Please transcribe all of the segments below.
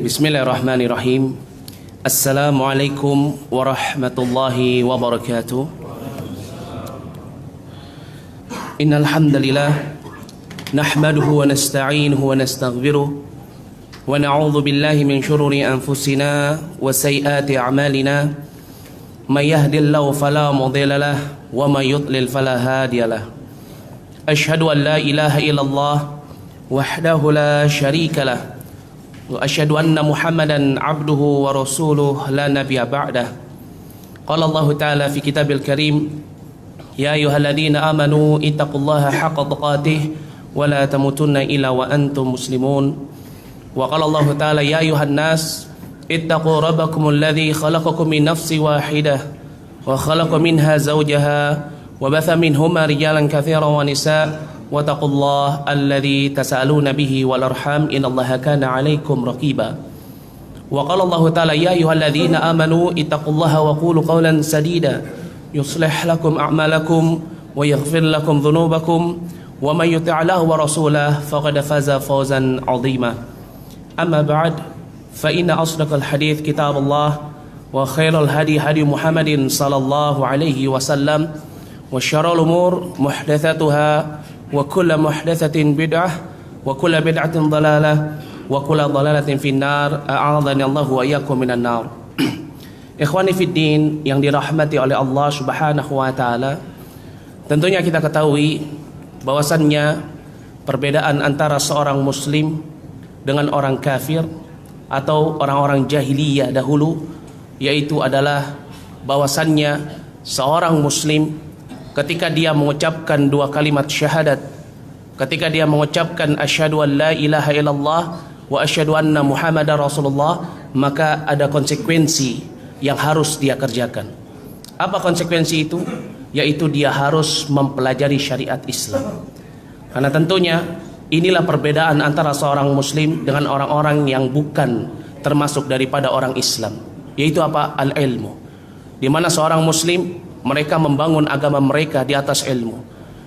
Bismillahirrahmanirrahim. Assalamualaikum warahmatullahi wabarakatuh. Innal hamdalillah nahmaduhu wa nasta'inuhu wa nastaghfiruh wa na'udzu billahi min shururi anfusina wa sayyiati a'malina. May yahdihillahu fala mudilla lahu wa may yudlil fala hadiya lahu. Asyhadu an la ilaha illallah wahdahu la syarika lahu wa asyhadu anna Muhammadan abduhu wa rasuluh la nabiyya ba'dah. Qala Allah Ta'ala fi kitabil karim, ya ayyuhalladzina amanu ittaqullaha haqqa tuqatih wa la tamutunna illa wa antum muslimun. Wa qala Allah Ta'ala, ya ayyuhan nas ittaqu rabbakumul ladzi khalaqakum min nafsin wahidah wa khalaqa minha zawjaha wa batha minhuma rijalan katsiran wa nisaa wattaqullaha alladzi tasaaluna bihi wal arham innallaha kana 'alaikum raqiba. Wa qala Allah Ta'ala, ya ayyuhalladzina amanu ittaqullaha wa qulu qawlan sadida yuslih lakum a'malakum wa yaghfir lakum dhunubakum wa may yuti'illah wa rasulahu faqad faza fawzan 'azima. Amma ba'd, fa inna asdaqal hadits kitabullah wa khairal hadi hadi Muhammadin sallallahu alaihi wasallam wa syarrul umur muhdatsatuha wa kullu muhdatsatin bid'ah wa kullu bid'atin dhalalah wa kullu dhalalatin finnar. A'adzani Allah wa iyyakum minan nar. Ikhwani fid din yang dirahmati oleh Allah Subhanahu wa taala, tentunya kita ketahui bahwasannya perbedaan antara seorang muslim dengan orang kafir atau orang-orang jahiliyah dahulu, yaitu adalah bahwasannya seorang muslim ketika dia mengucapkan dua kalimat syahadat, ketika dia mengucapkan asyhadu an la ilaha illallah wa asyhadu anna Muhammadar Rasulullah, maka ada konsekuensi yang harus dia kerjakan. Apa konsekuensi itu? Yaitu dia harus mempelajari syariat Islam. Karena tentunya inilah perbedaan antara seorang muslim dengan orang-orang yang bukan termasuk daripada orang Islam, yaitu apa? Al-ilmu. Di mana seorang muslim mereka membangun agama mereka di atas ilmu.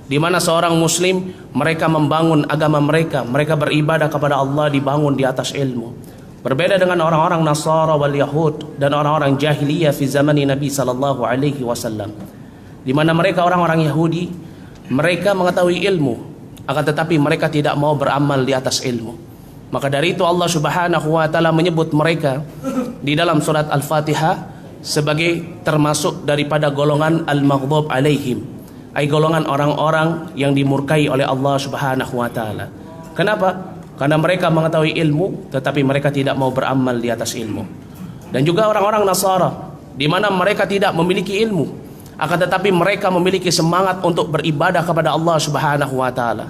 Di mana seorang muslim mereka membangun agama mereka beribadah kepada Allah dibangun di atas ilmu. Berbeda dengan orang-orang Nasara wal Yahud dan orang-orang jahiliyah fi zamani Nabi sallallahu alaihi wasallam. Di mana mereka orang-orang Yahudi, mereka mengetahui ilmu, akan tetapi mereka tidak mau beramal di atas ilmu. Maka dari itu Allah Subhanahu wa taala menyebut mereka di dalam surat Al-Fatihah sebagai termasuk daripada golongan al-maghdhub alaihim, ay golongan orang-orang yang dimurkai oleh Allah Subhanahu wa taala. Kenapa? Karena mereka mengetahui ilmu tetapi mereka tidak mau beramal di atas ilmu. Dan juga orang-orang Nasara, di mana mereka tidak memiliki ilmu, akan tetapi mereka memiliki semangat untuk beribadah kepada Allah Subhanahu wa taala.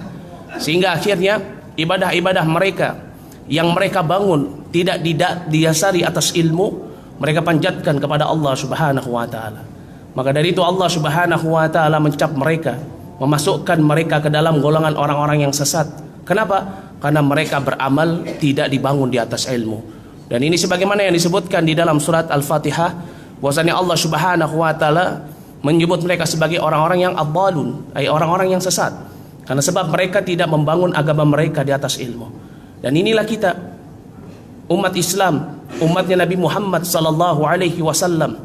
Sehingga akhirnya ibadah-ibadah mereka yang mereka bangun tidak didasari atas ilmu, mereka panjatkan kepada Allah Subhanahu wa taala. Maka dari itu Allah Subhanahu wa taala mencap mereka, memasukkan mereka ke dalam golongan orang-orang yang sesat. Kenapa? Karena mereka beramal tidak dibangun di atas ilmu. Dan ini sebagaimana yang disebutkan di dalam surat Al-Fatihah, bahwasanya Allah Subhanahu wa taala menyebut mereka sebagai orang-orang yang adhalun, ay orang-orang yang sesat. Karena sebab mereka tidak membangun agama mereka di atas ilmu. Dan inilah kita, umat Islam, umatnya Nabi Muhammad sallallahu alaihi wasallam,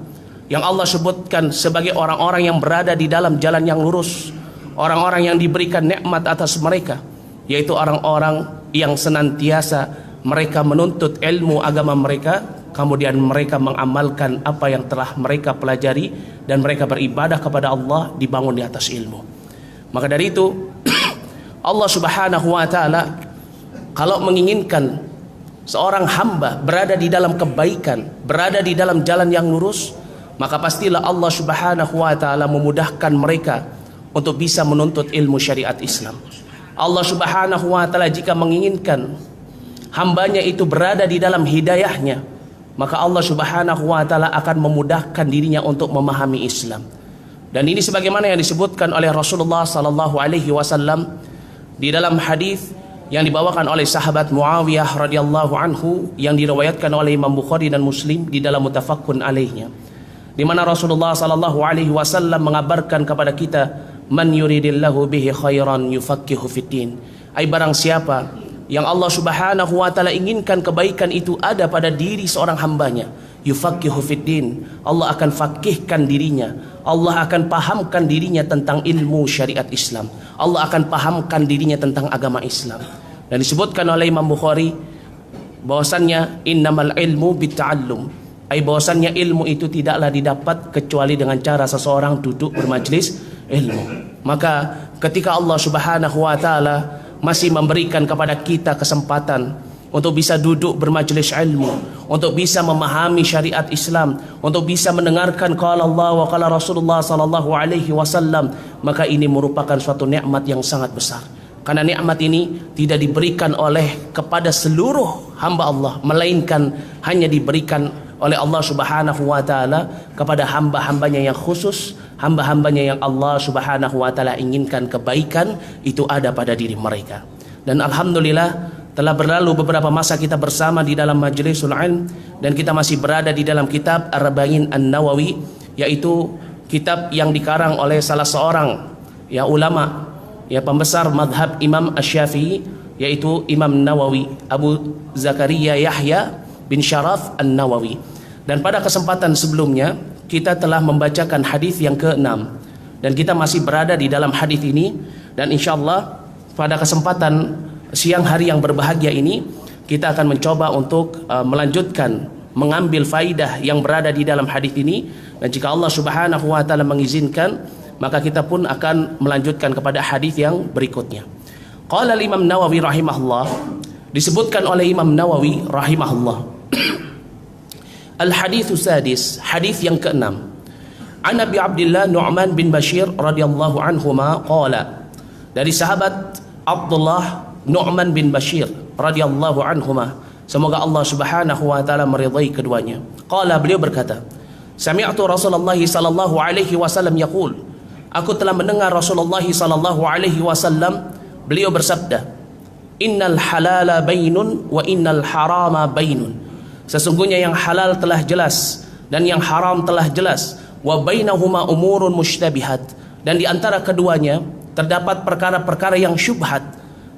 yang Allah sebutkan sebagai orang-orang yang berada di dalam jalan yang lurus, orang-orang yang diberikan nikmat atas mereka, yaitu orang-orang yang senantiasa mereka menuntut ilmu agama mereka, kemudian mereka mengamalkan apa yang telah mereka pelajari dan mereka beribadah kepada Allah dibangun di atas ilmu. Maka dari itu Allah Subhanahu wa taala kalau menginginkan seorang hamba berada di dalam kebaikan, berada di dalam jalan yang lurus, maka pastilah Allah Subhanahu wa taala memudahkan mereka untuk bisa menuntut ilmu syariat Islam. Allah Subhanahu wa taala jika menginginkan hambanya itu berada di dalam hidayahnya, maka Allah Subhanahu wa taala akan memudahkan dirinya untuk memahami Islam. Dan ini sebagaimana yang disebutkan oleh Rasulullah sallallahu alaihi wasallam di dalam hadis yang dibawakan oleh sahabat Muawiyah radhiyallahu anhu, yang diriwayatkan oleh Imam Bukhari dan Muslim di dalam Muttafaqun alaihnya, di mana Rasulullah sallallahu alaihi wasallam mengabarkan kepada kita, man yuridillahu bihi khairan yufaqihu fiddin, ai barang siapa yang Allah Subhanahu wa taala inginkan kebaikan itu ada pada diri seorang hambanya, yufaqihu fiddin, Allah akan fakihkan dirinya, Allah akan pahamkan dirinya tentang ilmu syariat Islam, Allah akan pahamkan dirinya tentang agama Islam. Dan disebutkan oleh Imam Bukhari bahwasannya innamal ilmu bitta'allum, ai bahwasannya ilmu itu tidaklah didapat kecuali dengan cara seseorang duduk bermajlis ilmu. Maka ketika Allah Subhanahu wa taala masih memberikan kepada kita kesempatan untuk bisa duduk bermajlis ilmu, untuk bisa memahami syariat Islam, untuk bisa mendengarkan qala Allah wa qala Rasulullah sallallahu alaihi wasallam, maka ini merupakan suatu nikmat yang sangat besar. Karena nikmat ini tidak diberikan kepada seluruh hamba Allah, melainkan hanya diberikan oleh Allah Subhanahu wa taala kepada hamba-hambanya yang khusus, hamba-hambanya yang Allah Subhanahu wa taala inginkan kebaikan itu ada pada diri mereka. Dan alhamdulillah telah berlalu beberapa masa kita bersama di dalam Majlisul Ilm, dan kita masih berada di dalam kitab Arba'in An-Nawawi, yaitu kitab yang dikarang oleh salah seorang ulama, pembesar madhab Imam Asy-Syafi'i, yaitu Imam Nawawi, Abu Zakaria Yahya bin Syaraf An-Nawawi. Dan pada kesempatan sebelumnya kita telah membacakan hadis yang ke-6, dan kita masih berada di dalam hadis ini, dan insyaallah pada kesempatan siang hari yang berbahagia ini kita akan mencoba untuk melanjutkan mengambil faidah yang berada di dalam hadis ini, dan jika Allah Subhanahu wa taala mengizinkan maka kita pun akan melanjutkan kepada hadis yang berikutnya. Qala Imam Nawawi rahimahullah, disebutkan oleh Imam Nawawi rahimahullah, al-haditsu sadis, hadis yang ke-6, an Abi Abdullah Nu'man bin Bashir radhiyallahu anhuma qala, dari sahabat Abdullah Nu'man bin Bashir radhiyallahu anhuma, semoga Allah Subhanahu wa taala meridai keduanya. Qala, beliau berkata, sami'tu Rasulullah sallallahu alaihi wasallam yaqul, aku telah mendengar Rasulullah sallallahu alaihi wasallam beliau bersabda, innal halala bainun wa innal harama bainun, sesungguhnya yang halal telah jelas dan yang haram telah jelas, wa bainahuma umurun mushtabihat, dan di antara keduanya terdapat perkara-perkara yang syubhat,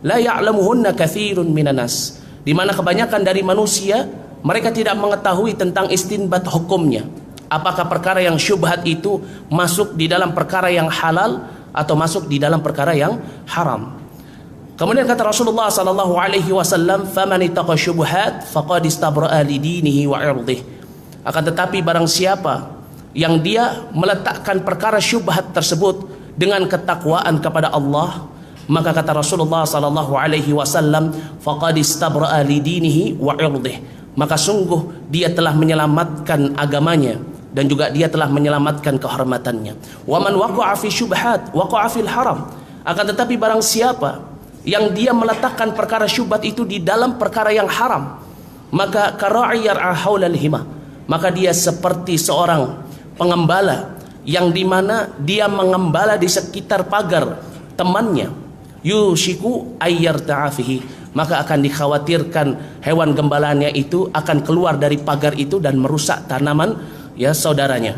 la ya'lamuhunna katsirun minan nas, di mana kebanyakan dari manusia mereka tidak mengetahui tentang istinbat hukumnya. Apakah perkara yang syubhat itu masuk di dalam perkara yang halal atau masuk di dalam perkara yang haram. Kemudian kata Rasulullah sallallahu alaihi wasallam, faman ittaqa syubhat faqad istabra'a li dinihi wa 'irdihi, akan tetapi barang siapa yang dia meletakkan perkara syubhat tersebut dengan ketakwaan kepada Allah, maka kata Rasulullah sallallahu alaihi wasallam, faqad istabra'a li dinihi wa 'irdihi, maka sungguh dia telah menyelamatkan agamanya dan juga dia telah menyelamatkan kehormatannya. Wa man waqa'a fi syubhat waqa'a fil haram, akan tetapi barang siapa yang dia meletakkan perkara syubhat itu di dalam perkara yang haram, maka kara'i yar'a haulal himah, maka dia seperti seorang pengembala yang dimana dia mengembala di sekitar pagar temannya, yushiku ayyarta'a fihi, maka akan dikhawatirkan hewan gembalaannya itu akan keluar dari pagar itu dan merusak tanaman saudaranya.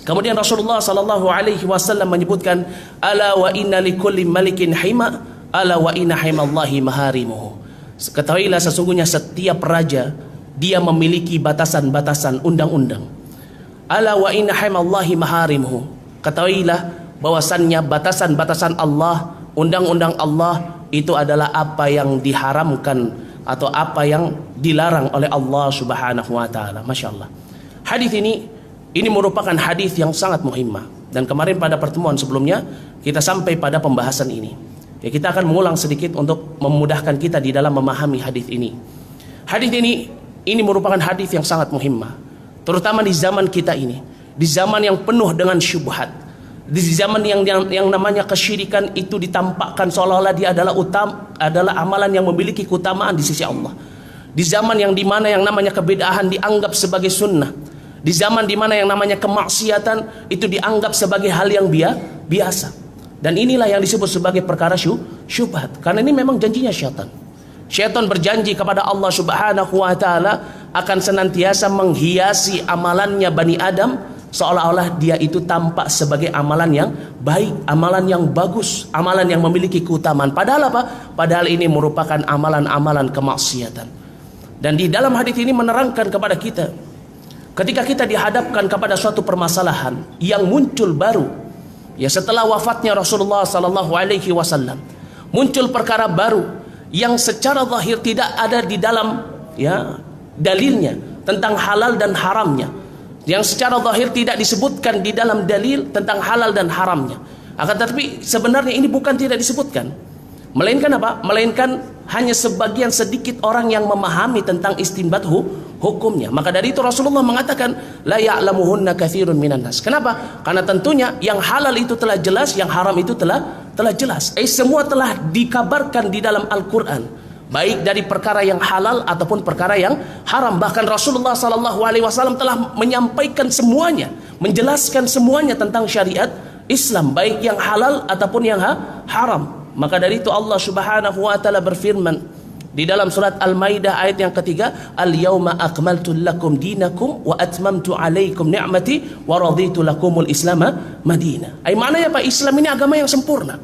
Kemudian Rasulullah sallallahu alaihi wasallam menyebutkan, ala wa inna likulli malikin hima, ala wa inna himallahi maharimuhu, ketahuilah sesungguhnya setiap raja dia memiliki batasan-batasan undang-undang. Ala wa inna himallahi maharimuhu, ketahuilah bahwasannya batasan-batasan Allah, undang-undang Allah itu adalah apa yang diharamkan atau apa yang dilarang oleh Allah Subhanahu wa taala. Masyaallah. Hadis ini merupakan hadis yang sangat muhimmah, dan kemarin pada pertemuan sebelumnya kita sampai pada pembahasan ini. Kita akan mengulang sedikit untuk memudahkan kita di dalam memahami hadis ini. Hadis ini merupakan hadis yang sangat muhimmah, terutama di zaman kita ini, di zaman yang penuh dengan syubhat, di zaman yang namanya kesyirikan itu ditampakkan seolah-olah dia adalah amalan yang memiliki keutamaan di sisi Allah. Di zaman yang dimana yang namanya kebid'ahan dianggap sebagai sunnah, di zaman dimana yang namanya kemaksiatan itu dianggap sebagai hal yang biasa. Dan inilah yang disebut sebagai perkara syubhat. Karena ini memang janjinya syaitan. Syaitan berjanji kepada Allah Subhanahu wa taala akan senantiasa menghiasi amalannya Bani Adam seolah-olah dia itu tampak sebagai amalan yang baik, amalan yang bagus, amalan yang memiliki keutamaan. Padahal apa? Padahal ini merupakan amalan-amalan kemaksiatan. Dan di dalam hadis ini menerangkan kepada kita, ketika kita dihadapkan kepada suatu permasalahan yang muncul baru, ya setelah wafatnya Rasulullah sallallahu alaihi wasallam, muncul perkara baru yang secara zahir tidak ada di dalam ya dalilnya tentang halal dan haramnya. Yang secara zahir tidak disebutkan di dalam dalil tentang halal dan haramnya. Akan tetapi sebenarnya ini bukan tidak disebutkan. Melainkan apa? Melainkan hanya sebagian sedikit orang yang memahami tentang istinbat hukumnya. Maka dari itu Rasulullah mengatakan la ya'lamuhunna katsirun minan nas. Kenapa? Karena tentunya yang halal itu telah jelas, yang haram itu telah jelas. Semua telah dikabarkan di dalam Al-Qur'an. Baik dari perkara yang halal ataupun perkara yang haram. Bahkan Rasulullah sallallahu alaihi wasallam telah menyampaikan semuanya, menjelaskan semuanya tentang syariat Islam, baik yang halal ataupun yang haram. Maka dari itu Allah Subhanahu wa taala berfirman di dalam surat Al-Maidah ayat yang ketiga, "Al-yauma akmaltu lakum dinakum wa atmamtu alaikum ni'mati wa raditu lakumul Islam madina." Maknanya Pak, Islam ini agama yang sempurna.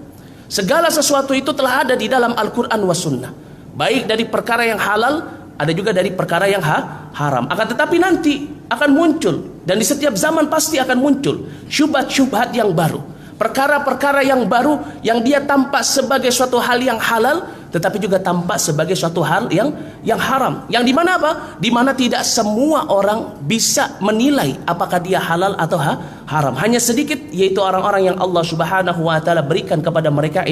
Segala sesuatu itu telah ada di dalam Al-Qur'an was sunnah. Baik dari perkara yang halal, ada juga dari perkara yang haram. Akan tetapi nanti akan muncul, dan di setiap zaman pasti akan muncul syubhat-syubhat yang baru, perkara-perkara yang baru yang dia tampak sebagai suatu hal yang halal, tetapi juga tampak sebagai suatu hal yang haram. Yang dimana apa? Dimana tidak semua orang bisa menilai apakah dia halal atau haram. Hanya sedikit, yaitu orang-orang yang Allah Subhanahu wa taala berikan kepada mereka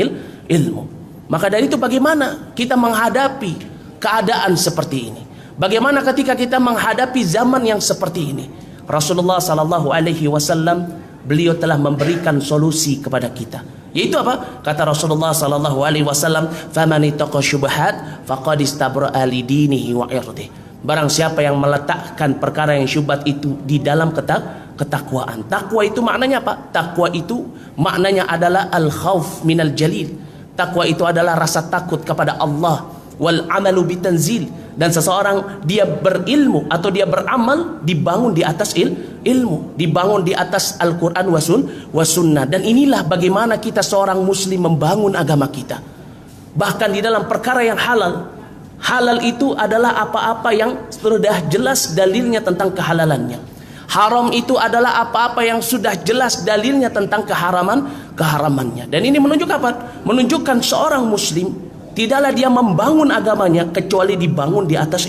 ilmu. Maka dari itu bagaimana kita menghadapi keadaan seperti ini? Bagaimana ketika kita menghadapi zaman yang seperti ini? Rasulullah sallallahu alaihi wasallam beliau telah memberikan solusi kepada kita. Yaitu apa? Kata Rasulullah sallallahu alaihi wasallam, "Faman ittaqa syubhat faqad istabra'a li dinihi wa irdihi." Barang siapa yang meletakkan perkara yang syubhat itu di dalam ketakwaan. Takwa itu maknanya apa? Takwa itu maknanya adalah al-khauf minal jalil. Takwa itu adalah rasa takut kepada Allah, wal amalu bitanzil, dan seseorang dia berilmu atau dia beramal dibangun di atas ilmu, dibangun di atas Al-Qur'an was sunnah. Dan inilah bagaimana kita seorang muslim membangun agama kita. Bahkan di dalam perkara yang halal, halal itu adalah apa-apa yang sudah jelas dalilnya tentang kehalalannya. Haram itu adalah apa-apa yang sudah jelas dalilnya tentang keharamannya. Dan ini menunjukkan apa? Menunjukkan seorang muslim tidaklah dia membangun agamanya kecuali dibangun di atas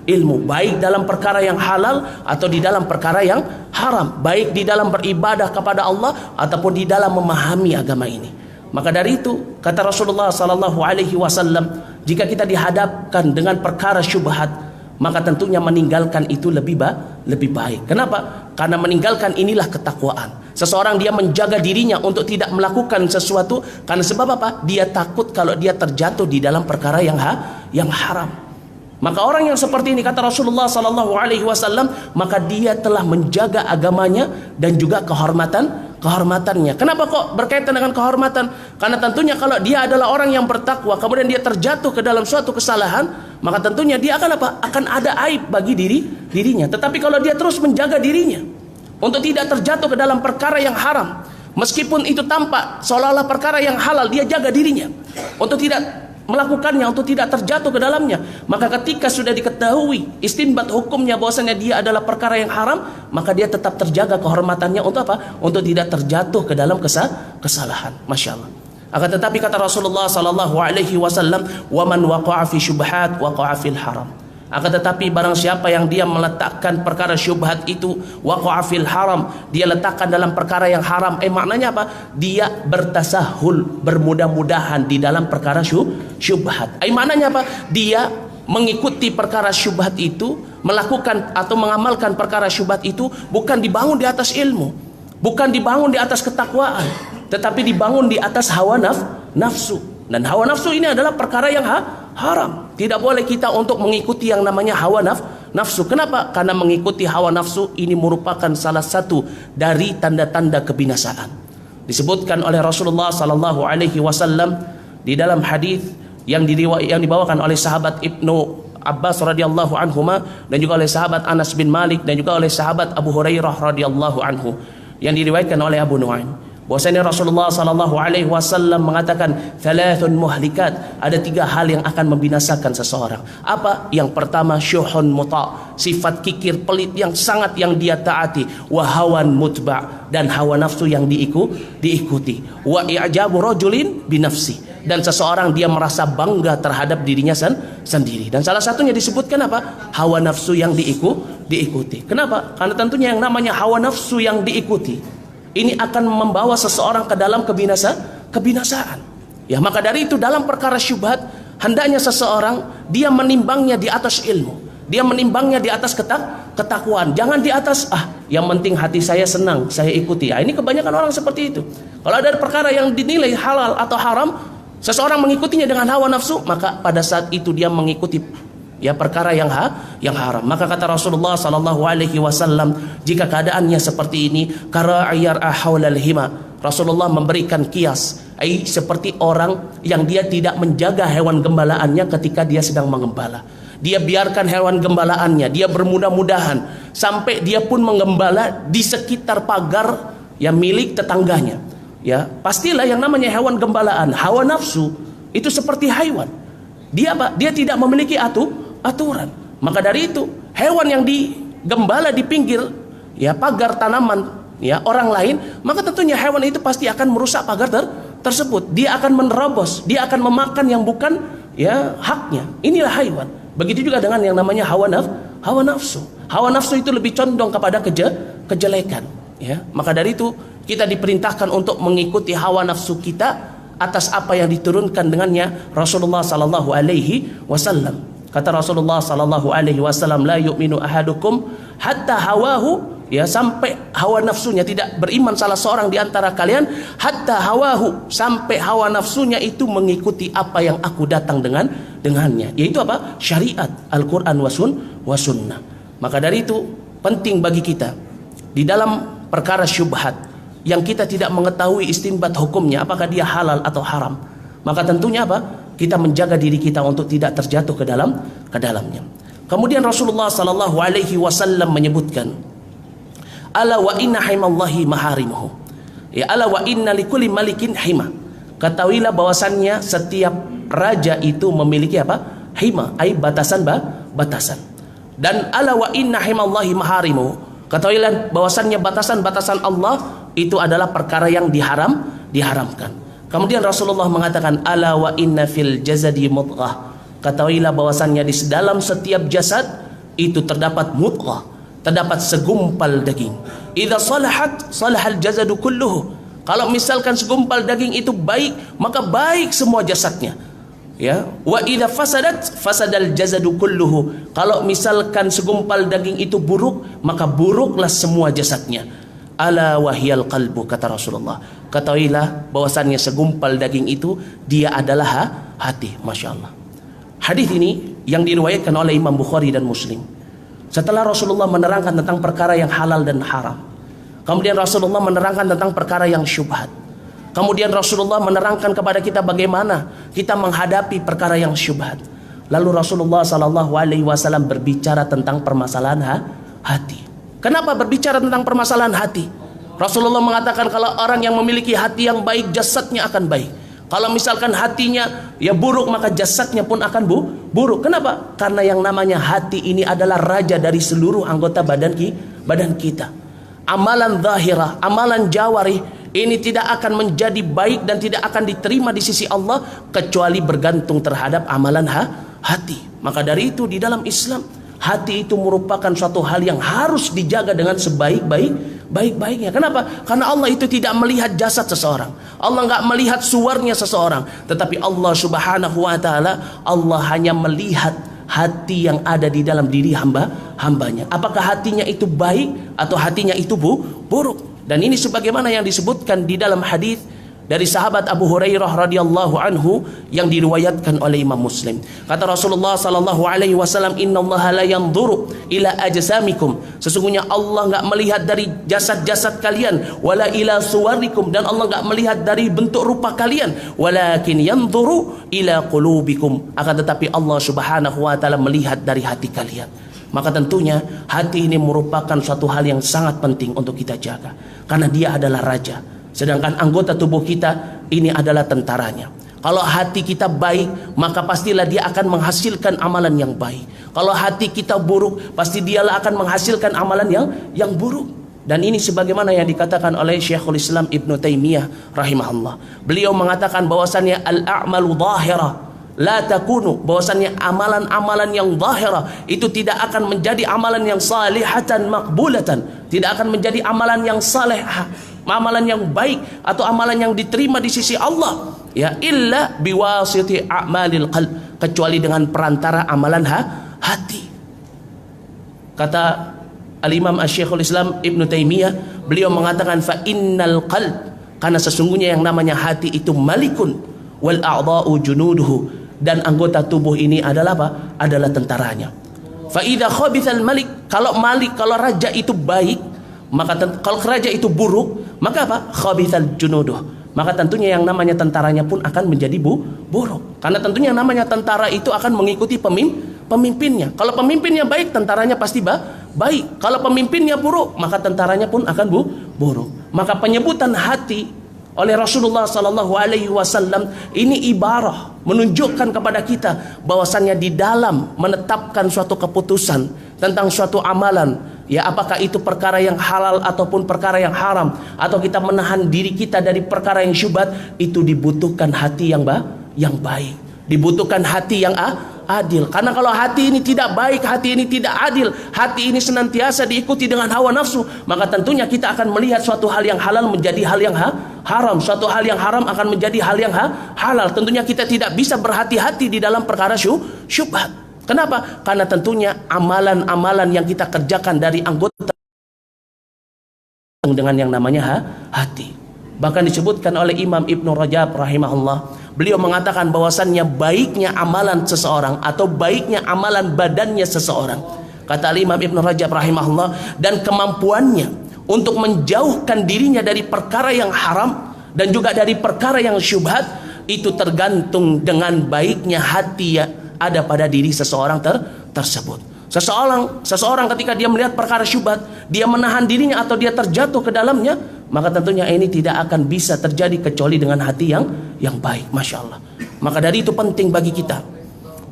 ilmu, baik dalam perkara yang halal atau di dalam perkara yang haram, baik di dalam beribadah kepada Allah ataupun di dalam memahami agama ini. Maka dari itu kata Rasulullah sallallahu alaihi wasallam, jika kita dihadapkan dengan perkara syubhat, maka tentunya meninggalkan itu lebih baik. Kenapa? Karena meninggalkan inilah ketakwaan. Seseorang dia menjaga dirinya untuk tidak melakukan sesuatu karena sebab apa? Dia takut kalau dia terjatuh di dalam perkara yang haram. Maka orang yang seperti ini kata Rasulullah sallallahu alaihi wasallam, maka dia telah menjaga agamanya dan juga kehormatannya. Kenapa kok berkaitan dengan kehormatan? Karena tentunya kalau dia adalah orang yang bertakwa kemudian dia terjatuh ke dalam suatu kesalahan, maka tentunya dia akan apa? Akan ada aib bagi dirinya. Tetapi kalau dia terus menjaga dirinya untuk tidak terjatuh ke dalam perkara yang haram, meskipun itu tampak seolah-olah perkara yang halal, dia jaga dirinya untuk tidak melakukannya, untuk tidak terjatuh ke dalamnya. Maka ketika sudah diketahui istinbat hukumnya bahwasanya dia adalah perkara yang haram, maka dia tetap terjaga kehormatannya untuk apa? Untuk tidak terjatuh ke dalam kesalahan. Masya Allah. Akan tetapi kata Rasulullah sallallahu alaihi wasallam, "Wa man waqa'a fi syubhat waqa'a fil haram." Akan tetapi barang siapa yang dia meletakkan perkara syubhat itu, waqa'a fil haram, dia letakkan dalam perkara yang haram, maknanya apa? Dia bertasahul, bermudah-mudahan di dalam perkara syubhat. Maknanya apa? Dia mengikuti perkara syubhat itu, melakukan atau mengamalkan perkara syubhat itu bukan dibangun di atas ilmu, bukan dibangun di atas ketakwaan, tetapi dibangun di atas hawa nafsu. Dan hawa nafsu ini adalah perkara yang haram. Tidak boleh kita untuk mengikuti yang namanya hawa nafsu. Kenapa? Karena mengikuti hawa nafsu ini merupakan salah satu dari tanda-tanda kebinasaan. Disebutkan oleh Rasulullah sallallahu alaihi wasallam di dalam hadis yang dibawakan oleh sahabat Ibnu Abbas radhiyallahu anhuma dan juga oleh sahabat Anas bin Malik dan juga oleh sahabat Abu Hurairah radhiyallahu anhu, yang diriwayatkan oleh Abu Nuaim, bahwasanya Rasulullah sallallahu alaihi wasallam mengatakan thalathun muhlikat, ada 3 hal yang akan membinasakan seseorang. Apa? Yang pertama, syuhun muta, sifat kikir pelit yang sangat yang dia taati, wa hawan mutba, dan hawa nafsu yang diikuti, wa i'jabu rajulin binafsi, dan seseorang dia merasa bangga terhadap dirinya sendiri. Dan salah satunya disebutkan apa? Hawa nafsu yang diikuti. Kenapa? Karena tentunya yang namanya hawa nafsu yang diikuti ini akan membawa seseorang ke dalam kebinasaan. Ya, maka dari itu dalam perkara syubhat hendaknya seseorang dia menimbangnya di atas ilmu, dia menimbangnya di atas ketakwaan, jangan di atas yang penting hati saya senang, saya ikuti. Ini kebanyakan orang seperti itu. Kalau ada perkara yang dinilai halal atau haram, seseorang mengikutinya dengan hawa nafsu, maka pada saat itu dia mengikuti perkara yang haram. Maka kata Rasulullah sallallahu alaihi wasallam, jika keadaannya seperti ini, kara'iyar ahawlal hima, Rasulullah memberikan kias, seperti orang yang dia tidak menjaga hewan gembalaannya ketika dia sedang mengembala. Dia biarkan hewan gembalaannya, dia bermudah-mudahan sampai dia pun menggembala di sekitar pagar yang milik tetangganya. Ya, pastilah yang namanya hewan gembalaan, hawa nafsu itu seperti hewan. Dia tidak memiliki aturan. Maka dari itu, hewan yang digembala di pinggir pagar tanaman orang lain, maka tentunya hewan itu pasti akan merusak pagar tersebut. Dia akan menerobos, dia akan memakan yang bukan haknya. Inilah hewan. Begitu juga dengan yang namanya hawa nafsu. Hawa nafsu itu lebih condong kepada kejelekan. Maka dari itu kita diperintahkan untuk mengikuti hawa nafsu kita atas apa yang diturunkan dengannya Rasulullah sallallahu alaihi wasallam. Kata Rasulullah sallallahu alaihi wasallam, la yu'minu ahadukum hatta hawahu, sampai hawa nafsunya, tidak beriman salah seorang di antara kalian hatta hawahu, sampai hawa nafsunya itu mengikuti apa yang aku datang dengannya, yaitu apa? Syariat Al-Qur'an wa sunnah. Maka dari itu penting bagi kita di dalam perkara syubhat yang kita tidak mengetahui istinbat hukumnya, apakah dia halal atau haram, maka tentunya apa? Kita menjaga diri kita untuk tidak terjatuh ke dalamnya. Kemudian Rasulullah sallallahu alaihi wasallam menyebutkan, ala wa inna himallahi maharimuhu. Ala wa inna likulli malikin hima. Ketahuilah bahwasannya setiap raja itu memiliki apa? Hima, batasan. Dan ala wa inna himallahi maharimuhu. Ketahuilah bahwasannya batasan-batasan Allah itu adalah perkara yang diharamkan. Kemudian Rasulullah mengatakan, ala wa inna fil jazadi mudghah. Ketahuilah bahwasannya di dalam setiap jasad itu terdapat mudghah, terdapat segumpal daging. Idza salahat salahal jazadu kulluhu. Kalau misalkan segumpal daging itu baik, maka baik semua jasadnya. Wa idza fasadat fasadal jazadu kulluhu. Kalau misalkan segumpal daging itu buruk, maka buruklah semua jasadnya. Ala wahyal qalbu, kata Rasulullah. Ketahuilah bahwasannya segumpal daging itu dia adalah hati. Masya Allah. Hadis ini yang diriwayatkan oleh Imam Bukhari dan Muslim. Setelah Rasulullah menerangkan tentang perkara yang halal dan haram, kemudian Rasulullah menerangkan tentang perkara yang syubhat, kemudian Rasulullah menerangkan kepada kita bagaimana kita menghadapi perkara yang syubhat. Lalu Rasulullah SAW berbicara tentang permasalahan hati. Kenapa berbicara tentang permasalahan hati? Rasulullah mengatakan kalau orang yang memiliki hati yang baik, jasadnya akan baik. Kalau misalkan hatinya buruk, maka jasadnya pun akan buruk. Kenapa? Karena yang namanya hati ini adalah raja dari seluruh anggota badan kita. Amalan zahirah, amalan jawarih ini tidak akan menjadi baik dan tidak akan diterima di sisi Allah kecuali bergantung terhadap amalan hati. Maka dari itu di dalam Islam, hati itu merupakan suatu hal yang harus dijaga dengan sebaik-baiknya. Kenapa? Karena Allah itu tidak melihat jasad seseorang. Allah nggak melihat suaranya seseorang. Tetapi Allah subhanahu wa ta'ala, Allah hanya melihat hati yang ada di dalam diri hambanya. Apakah hatinya itu baik atau hatinya itu buruk? Dan ini sebagaimana yang disebutkan di dalam hadis dari sahabat Abu Hurairah radhiyallahu anhu yang diriwayatkan oleh Imam Muslim. Kata Rasulullah sallallahu alaihi wasallam, "Innallaha la yanzuru ila ajsamikum." Sesungguhnya Allah enggak melihat dari jasad-jasad kalian, wala ila suwarikum, dan Allah enggak melihat dari bentuk rupa kalian, walakin yanzuru ila qulubikum. Akan tetapi Allah Subhanahu wa taala melihat dari hati kalian. Maka tentunya hati ini merupakan suatu hal yang sangat penting untuk kita jaga, karena dia adalah raja. Sedangkan anggota tubuh kita ini adalah tentaranya. Kalau hati kita baik, maka pastilah dia akan menghasilkan amalan yang baik. Kalau hati kita buruk, pasti dialah akan menghasilkan amalan yang buruk. Dan ini sebagaimana yang dikatakan oleh Syekhul Islam Ibnu Taimiyah rahimahullah. Beliau mengatakan bahwasannya al-a'malu dhahira la takunu, bahwasannya amalan-amalan yang zahira itu tidak akan menjadi amalan yang salihatan maqbulatan, tidak akan menjadi amalan yang saleh, amalan yang baik atau amalan yang diterima di sisi Allah, ya, illa biwasiti a'malil qalb, kecuali dengan perantara amalan hati. Kata Al-Imam Syekhul Islam Ibnu Taimiyah, beliau mengatakan fa innal qalb, karena sesungguhnya yang namanya hati itu malikun wal a'dha'u junuduhu, dan anggota tubuh ini adalah apa? Adalah tentaranya. Fa idza khabithal malik, kalau raja itu baik, maka kalau raja itu buruk, maka apa? Khabithal junuduh, maka tentunya yang namanya tentaranya pun akan menjadi buruk. Karena tentunya yang namanya tentara itu akan mengikuti pemimpinnya. Kalau pemimpinnya baik, tentaranya pasti baik. Kalau pemimpinnya buruk, maka tentaranya pun akan buruk. Maka penyebutan hati oleh Rasulullah sallallahu alaihi wasallam ini ibarah menunjukkan kepada kita bahwasannya di dalam menetapkan suatu keputusan tentang suatu amalan, ya, apakah itu perkara yang halal ataupun perkara yang haram, atau kita menahan diri kita dari perkara yang syubhat, itu dibutuhkan hati yang baik, dibutuhkan hati yang adil. Karena kalau hati ini tidak baik, hati ini tidak adil, hati ini senantiasa diikuti dengan hawa nafsu, maka tentunya kita akan melihat suatu hal yang halal menjadi hal yang haram, suatu hal yang haram akan menjadi hal yang halal. Tentunya kita tidak bisa berhati-hati di dalam perkara syubhat. Kenapa? Karena tentunya amalan-amalan yang kita kerjakan dari anggota dengan yang namanya hati. Bahkan disebutkan oleh Imam Ibnu Rajab rahimahullah, beliau mengatakan bahwasannya baiknya amalan seseorang atau baiknya amalan badannya seseorang, kata Imam Ibnu Rajab rahimahullah, dan kemampuannya untuk menjauhkan dirinya dari perkara yang haram dan juga dari perkara yang syubhat, itu tergantung dengan baiknya hati yang ada pada diri seseorang tersebut. Seseorang ketika dia melihat perkara syubhat, dia menahan dirinya atau dia terjatuh ke dalamnya, maka tentunya ini tidak akan bisa terjadi kecuali dengan hati yang baik. Masya Allah. Maka dari itu penting bagi kita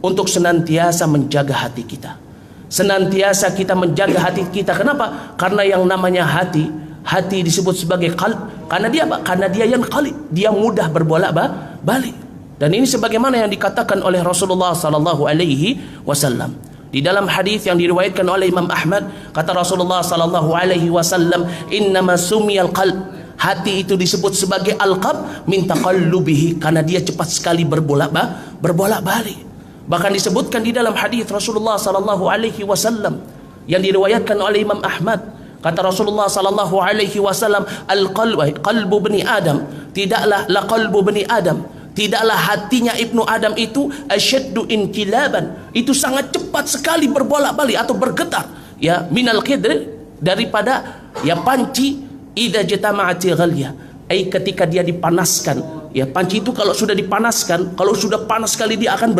untuk senantiasa menjaga hati kita, senantiasa kita menjaga hati kita. Kenapa? Karena yang namanya hati disebut sebagai qalb, karena dia apa? Karena dia yang qalib, dia mudah berbolak-balik. Dan ini sebagaimana yang dikatakan oleh Rasulullah sallallahu alaihi wasallam di dalam hadis yang diriwayatkan oleh Imam Ahmad, kata Rasulullah sallallahu alaihi wasallam, "Innama sumiyal qalb." Hati itu disebut sebagai al-qalb min taqallubihi, karena dia cepat sekali berbolak-balik. Bahkan disebutkan di dalam hadis Rasulullah sallallahu alaihi wasallam yang diriwayatkan oleh Imam Ahmad, kata Rasulullah sallallahu alaihi wasallam, "Qalbu bani Adam, tidaklah la qalbu bani Adam, tidaklah hatinya Ibnu Adam itu asyaddu inkilaban, itu sangat cepat sekali berbolak-balik atau bergetar, ya, minal qidr, daripada ya panci, idza jatama'ati ghalya, ketika dia dipanaskan, ya, panci itu kalau sudah dipanaskan, kalau sudah panas sekali dia akan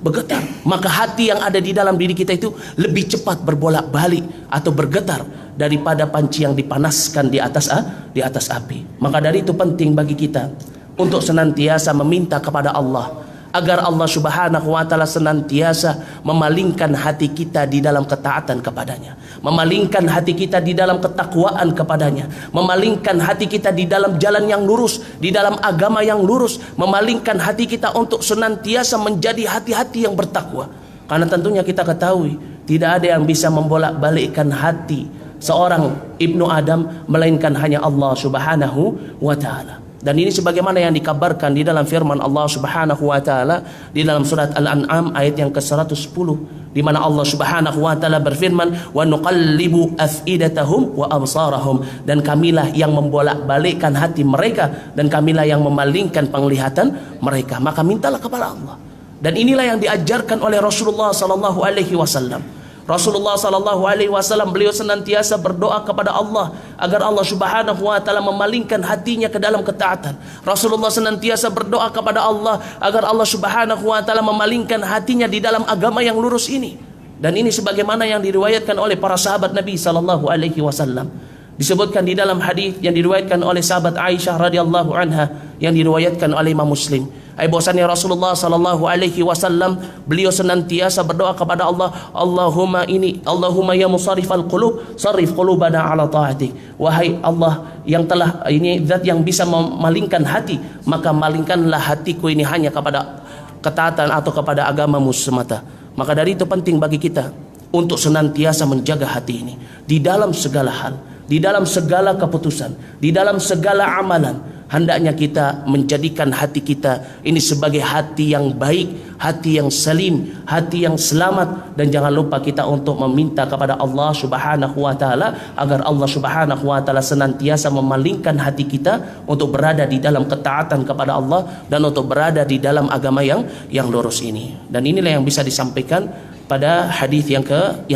bergetar. Maka hati yang ada di dalam diri kita itu lebih cepat berbolak-balik atau bergetar daripada panci yang dipanaskan di atas api. Maka dari itu penting bagi kita untuk senantiasa meminta kepada Allah agar Allah Subhanahu wa taala senantiasa memalingkan hati kita di dalam ketaatan kepadanya, memalingkan hati kita di dalam ketakwaan kepadanya, memalingkan hati kita di dalam jalan yang lurus, di dalam agama yang lurus, memalingkan hati kita untuk senantiasa menjadi hati-hati yang bertakwa. Karena tentunya kita ketahui tidak ada yang bisa membolak-balikkan hati seorang Ibnu Adam melainkan hanya Allah Subhanahu wa taala. Dan ini sebagaimana yang dikabarkan di dalam firman Allah Subhanahu wa taala di dalam surat Al-An'am ayat yang ke-110, di mana Allah Subhanahu wa taala berfirman, "Wa nuqallibu afidatahum wa absarahum," dan kamilah yang membolak-balikkan hati mereka dan kamilah yang memalingkan penglihatan mereka. Maka mintalah kepada Allah. Dan inilah yang diajarkan oleh Rasulullah sallallahu alaihi wasallam. Rasulullah sallallahu alaihi wasallam beliau senantiasa berdoa kepada Allah agar Allah Subhanahu wa taala memalingkan hatinya ke dalam ketaatan. Rasulullah senantiasa berdoa kepada Allah agar Allah Subhanahu wa taala memalingkan hatinya di dalam agama yang lurus ini. Dan ini sebagaimana yang diriwayatkan oleh para sahabat Nabi sallallahu alaihi wasallam. Disebutkan di dalam hadis yang diriwayatkan oleh sahabat Aisyah radhiyallahu anha yang diriwayatkan oleh Imam Muslim. Bahwasanya Rasulullah sallallahu alaihi wasallam beliau senantiasa berdoa kepada Allah, Allahumma ya musarrifal qulub, sarrif qulubana ala ta'atik. Wahai Allah yang telah ini zat yang bisa memalingkan hati, maka malingkanlah hatiku ini hanya kepada ketaatan atau kepada agamamu semata. Maka dari itu penting bagi kita untuk senantiasa menjaga hati ini di dalam segala hal, di dalam segala keputusan, di dalam segala amalan. Hendaknya kita menjadikan hati kita ini sebagai hati yang baik, hati yang salim, hati yang selamat. Dan jangan lupa kita untuk meminta kepada Allah Subhanahu wa taala agar Allah Subhanahu wa taala senantiasa memalingkan hati kita untuk berada di dalam ketaatan kepada Allah dan untuk berada di dalam agama yang lurus ini. Dan inilah yang bisa disampaikan pada hadis yang ke-6.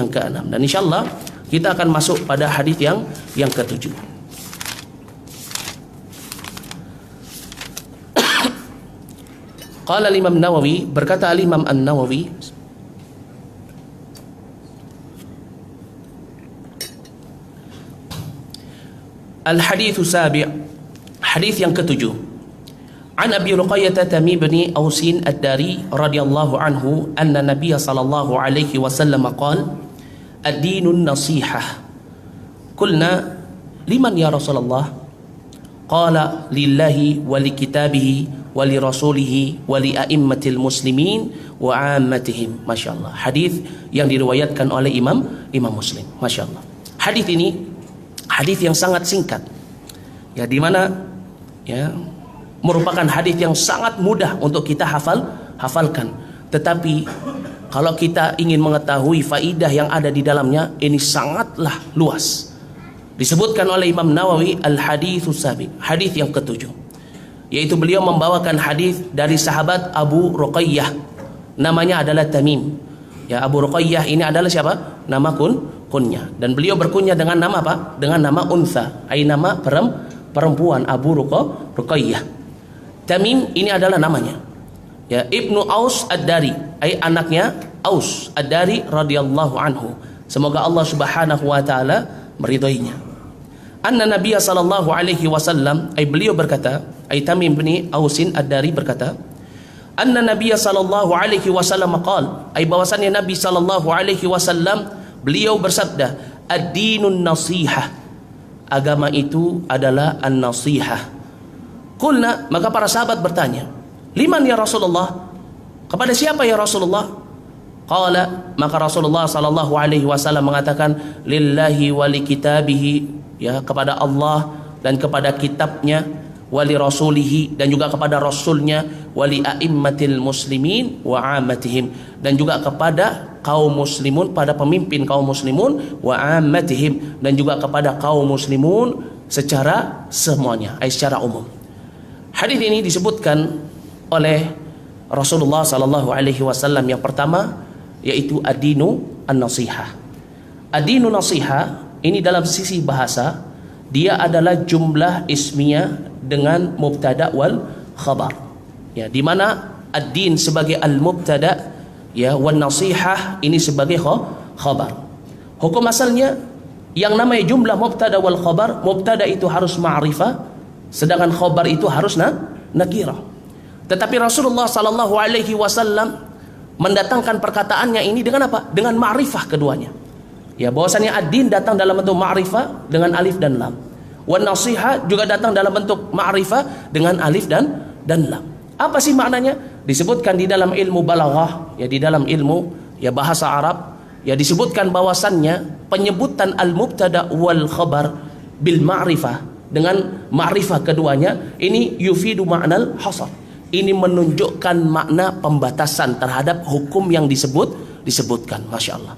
Dan insyaallah kita akan masuk pada hadis yang ke-7. Qala Imam Nawawi, berkata Imam An-Nawawi, Al-hadithu sabi', hadith yang ke-7. An Abi Ruqayyah Tamim bin Ausin Ad-Dari radhiyallahu anhu anna Nabiy sallallahu alaihi wasallam qala ad-dinun nasihah. Qulna liman ya Rasulullah? Qala lillahi wa li kitabihi wa li rasulihi wa li a'immatil muslimin wa 'ammatihim. Masyaallah. Hadis yang diriwayatkan oleh Imam Muslim. Masyaallah. Hadis ini hadis yang sangat singkat. Ya, di mana ya merupakan hadis yang sangat mudah untuk kita hafalkan. Tetapi kalau kita ingin mengetahui faidah yang ada di dalamnya, ini sangatlah luas. Disebutkan oleh Imam Nawawi al-haditsus sabi', hadis yang ke-7. Yaitu beliau membawakan hadis dari sahabat Abu Ruqayyah, namanya adalah Tamim. Ya, Abu Ruqayyah ini adalah siapa? Nama kunyah. Dan beliau berkunyah dengan nama apa? Dengan nama Untha, nama perempuan, Abu Ruqayyah. Tamim ini adalah namanya. Ya, Ibnu Aus Ad-Dari, anaknya Aus Ad-Dari radhiyallahu anhu. Semoga Allah Subhanahu wa taala meridhoinya. Anna Nabiy sallallahu alaihi wasallam, beliau berkata, Tamim bin Ausin Ad-Dari berkata, anna Nabiy sallallahu alaihi wasallam qala, bahwasannya Nabi sallallahu alaihi wasallam beliau bersabda, ad-dinun nasihah, agama itu adalah an-nasihah. Qulna, maka para sahabat bertanya, liman ya Rasulullah? Kepada siapa ya Rasulullah? Qala, maka Rasulullah sallallahu alaihi wasallam mengatakan, lillahi wa li kitabihi, ya, kepada Allah dan kepada kitabnya, wali rasulihi, dan juga kepada rasulnya, wali a'immatil muslimin wa 'ammatihim, dan juga kepada kaum muslimun, pada pemimpin kaum muslimun, wa 'ammatihim, dan juga kepada kaum muslimun secara semuanya, secara umum. Hadis ini disebutkan oleh Rasulullah sallallahu alaihi wasallam yang pertama, yaitu ad-dinu an-nasihah. Ad-dinu nasihah ini dalam sisi bahasa dia adalah jumlah ismiyah dengan mubtada wal khabar. Ya, di mana ad-din sebagai al-mubtada, ya, wan nasihah ini sebagai khabar. Hukum asalnya yang namanya jumlah mubtada wal khabar, mubtada itu harus ma'rifah, sedangkan khabar itu harus nakirah. Tetapi Rasulullah sallallahu alaihi wasallam mendatangkan perkataannya ini dengan apa? Dengan ma'rifah keduanya. Ya, bahwasanya ad-din datang dalam bentuk ma'rifah dengan alif dan lam. Wan nasihah juga datang dalam bentuk ma'rifah dengan alif dan lam. Apa sih maknanya? Disebutkan di dalam ilmu balaghah, ya, di dalam ilmu ya bahasa Arab, ya, disebutkan bahwasannya penyebutan al-mubtada wal khabar bil ma'rifah dengan ma'rifah keduanya ini yufidu ma'nal hasar. Ini menunjukkan makna pembatasan terhadap hukum yang disebut disebutkan. Masya Allah.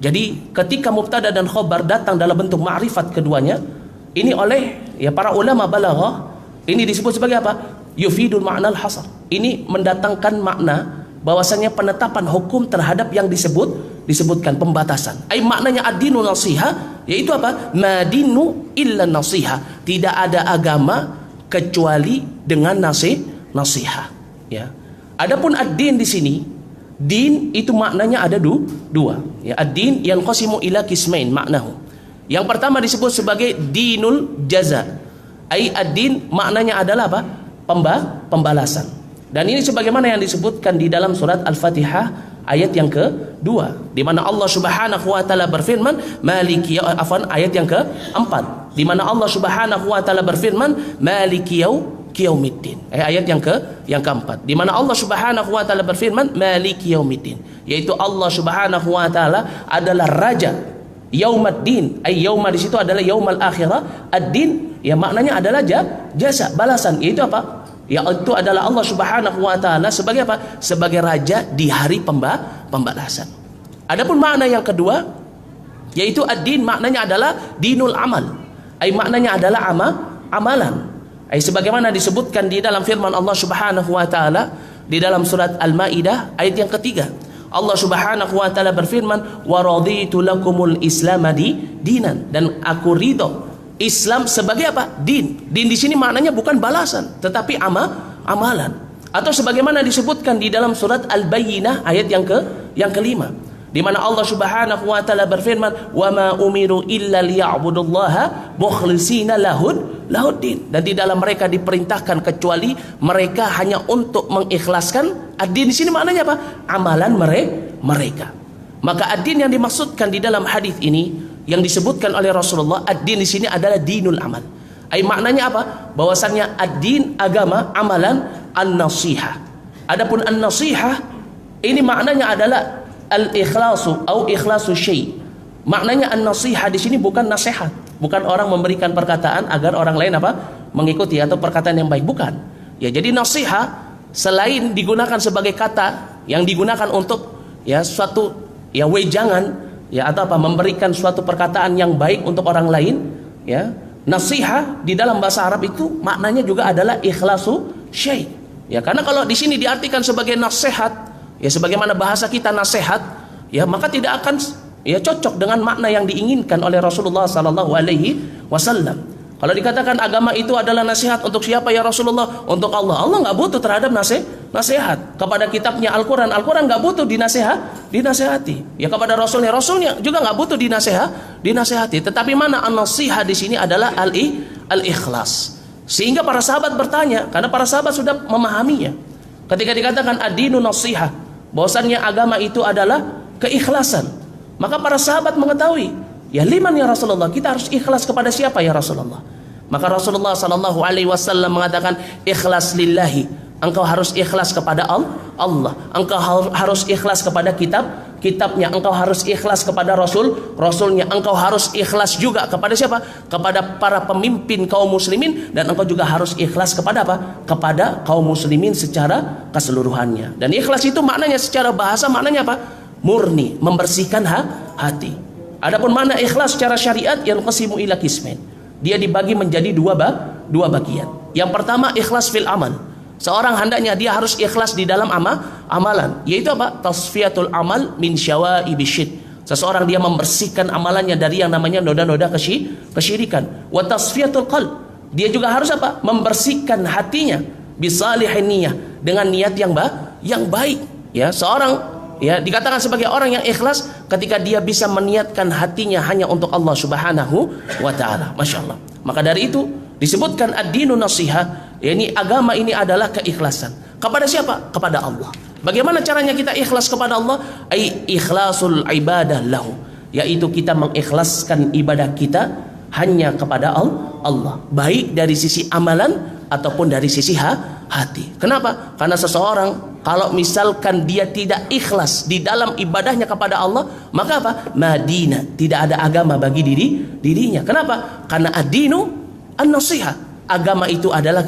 Jadi ketika mubtada dan khobar datang dalam bentuk ma'rifat keduanya, ini oleh para ulama balaghah, ini disebut sebagai apa? Yufidul ma'nal hasar. Ini mendatangkan makna bahwasanya penetapan hukum terhadap yang disebutkan, pembatasan. Maknanya ad-dinu nasiha, yaitu apa? Madinu illa nasiha. Tidak ada agama kecuali dengan nasiha. Ya. Adapun ad-din di sini, din itu maknanya ada dua. Ya, ad-din yanqasimu ila qismain maknahu. Yang pertama disebut sebagai dinul jaza. Ad-din maknanya adalah apa? Pembalasan. Dan ini sebagaimana yang disebutkan di dalam surat Al-Fatihah ayat yang kedua, di mana Allah Subhanahu wa taala berfirman maliki ayat yang keempat, di mana Allah Subhanahu wa taala berfirman maliki yaumiddin. Ayat yang keempat, di mana Allah Subhanahu wa taala berfirman maliki yaumiddin, yaitu Allah Subhanahu wa taala adalah raja yaumaddin. Yauma di situ adalah yaumal akhirah, ad-din ya maknanya adalah jasa, balasan, yaitu apa? Yaitu adalah Allah Subhanahu wa taala sebagai apa? Sebagai raja di hari pembalasan. Adapun makna yang kedua, yaitu ad-din maknanya adalah dinul amal. Maknanya adalah amalan. Sebagaimana disebutkan di dalam firman Allah Subhanahu wa taala di dalam surat Al-Maidah ayat yang ketiga. Allah Subhanahu wa taala berfirman, "Wa raditu lakumul Islam dinan." Dan aku ridho Islam sebagai apa? Din. Din di sini maknanya bukan balasan, tetapi amalan. Atau sebagaimana disebutkan di dalam surat Al-Bayyinah ayat yang kelima, di mana Allah Subhanahu wa taala berfirman, "Wa ma umiru illa liya'budullaha mukhlishina lahuddin." Dan di dalam mereka diperintahkan kecuali mereka hanya untuk mengikhlaskan ad-din. Di sini maknanya apa? Amalan mereka. Maka ad-din yang dimaksudkan di dalam hadis ini yang disebutkan oleh Rasulullah, ad-din di sini adalah dinul amal. Maknanya apa? Bahwasannya ad-din agama, amalan, an-nasihah. Adapun an-nasihah ini maknanya adalah al-ikhlasu atau ikhlasu syai'. Maknanya an-nasihah di sini bukan nasihat, bukan orang memberikan perkataan agar orang lain apa? Mengikuti atau perkataan yang baik, bukan. Ya, jadi nasihat selain digunakan sebagai kata yang digunakan untuk suatu wejangan atau apa, memberikan suatu perkataan yang baik untuk orang lain, nasihat di dalam bahasa Arab itu maknanya juga adalah ikhlasu syai'. Karena kalau di sini diartikan sebagai nasihat, sebagaimana bahasa kita nasihat, maka tidak akan cocok dengan makna yang diinginkan oleh Rasulullah sallallahu alaihi wasallam. Kalau dikatakan agama itu adalah nasihat untuk siapa ya Rasulullah? Untuk Allah. Allah nggak butuh terhadap nasihat. Kepada kitabnya Al-Quran nggak butuh dinasehati. Kepada Rasulnya juga nggak butuh dinasehati. Tetapi mana an-nasihat di sini adalah al-ikhlas. Sehingga para sahabat bertanya, karena para sahabat sudah memahaminya. Ketika dikatakan ad-dinu nasihah, bahwasannya agama itu adalah keikhlasan, maka para sahabat mengetahui, liman ya Rasulullah, kita harus ikhlas kepada siapa ya Rasulullah? Maka Rasulullah sallallahu alaihi wasallam mengatakan, ikhlas lillahi, engkau harus ikhlas kepada Allah, engkau harus ikhlas kepada kitabnya, engkau harus ikhlas kepada rasulnya, engkau harus ikhlas juga kepada siapa? Kepada para pemimpin kaum muslimin, dan engkau juga harus ikhlas kepada apa? Kepada kaum muslimin secara keseluruhannya. Dan ikhlas itu maknanya secara bahasa maknanya apa? Murni, membersihkan hati. Adapun mana ikhlas secara syariat, yang qasimu ila qismain. Dia dibagi menjadi dua bagian. Yang pertama ikhlas fil amal. Seorang hendaknya dia harus ikhlas di dalam amalan, yaitu apa? Tasfiyatul amal min syawaibi syirk. Seseorang dia membersihkan amalannya dari yang namanya noda-noda kesyirikan. Wa tasfiyatul qalb. Dia juga harus apa? Membersihkan hatinya bisalihin niyah, dengan niat yang baik. Seorang dikatakan sebagai orang yang ikhlas ketika dia bisa meniatkan hatinya hanya untuk Allah Subhanahu wa taala. Masya Allah. Maka dari itu disebutkan ad-dinu nasiha, agama ini adalah keikhlasan. Kepada siapa? Kepada Allah. Bagaimana caranya kita ikhlas kepada Allah? Ikhlasul ibadah lahu, yaitu kita mengikhlaskan ibadah kita hanya kepada Allah, baik dari sisi amalan ataupun dari sisi hati. Kenapa? Karena seseorang kalau misalkan dia tidak ikhlas di dalam ibadahnya kepada Allah, maka apa? Madina, tidak ada agama bagi dirinya. Kenapa? Karena ad-dinu an-nasiha. Agama itu adalah